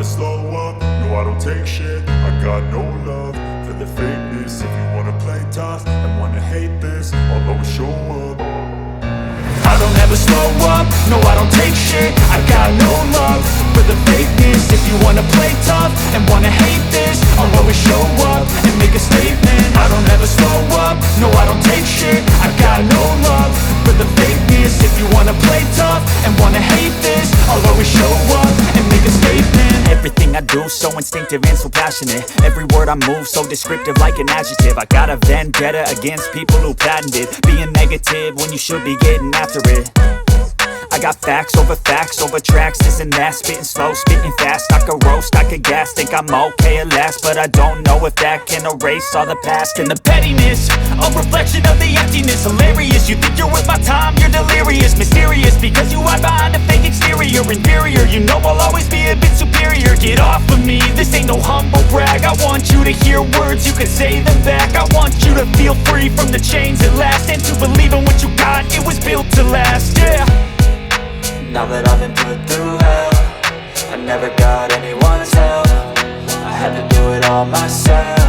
slow up, no I don't take shit. I got no love for the fakeness. If you wanna play tough and wanna hate this, I'll always show up. I don't ever slow up, no I don't take shit. I got no love for the fakeness. If you wanna play tough and wanna hate this, I'll always show up and make a statement. I don't ever slow up, no I don't take shit. I got no love for the fakeness. If you wanna play tough and wanna hate this, I'll always show up and make a statement. Everything I do so instinctive and so passionate. Every word I move so descriptive like an adjective. I got a vendetta against people who patented being negative when you should be getting after it. I got facts over tracks, this and that. Spitting slow, spitting fast, I could roast, I could gas. Think I'm okay at last, but I don't know if that can erase all the past. And the pettiness, a reflection of the emptiness. Hilarious, you think you're worth my time, you're delirious. Mysterious, because you hide behind a fake exterior. Inferior, you know I'll always be a bit superior. Get off of me, this ain't no humble brag. I want you to hear words, you can say them back. I want you to feel free from the chains at last, and to believe in what you got, it was built to last, yeah. Now that I've been put through hell, I never got anyone's help. I had to do it all myself.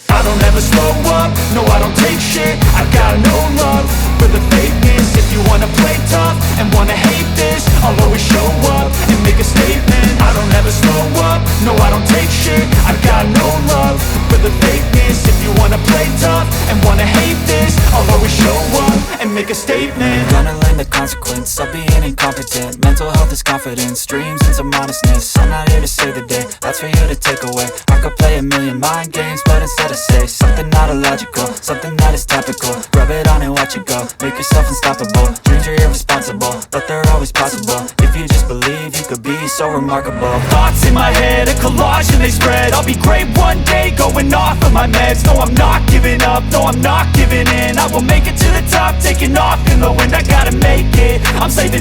I don't ever slow up, no I don't take shit. I got no love for the fakeness. If you wanna play tough and wanna hate this, I'll always show up and make a statement. I don't ever slow up, no I don't take shit. I got no love for the fakeness. If you wanna play tough and wanna hate this, I'll always show up and make a statement. Gonna learn the consequence of being incompetent. Mental health is confidence, dreams and some honestness. I'm not here to save the day, that's for you to take away. I could play a million mind games, but instead I say something not illogical, something that is topical. Rub it on and watch it go, make yourself unstoppable. Dreams are irresponsible, but they're always possible. If you just believe, you could be so remarkable. Thoughts in my head, a collage and they spread. I'll be great one day, going off of my meds. No, I'm not giving up, no, I'm not giving in. I will make it to the top, taking off in the wind. I gotta make it, I'm saving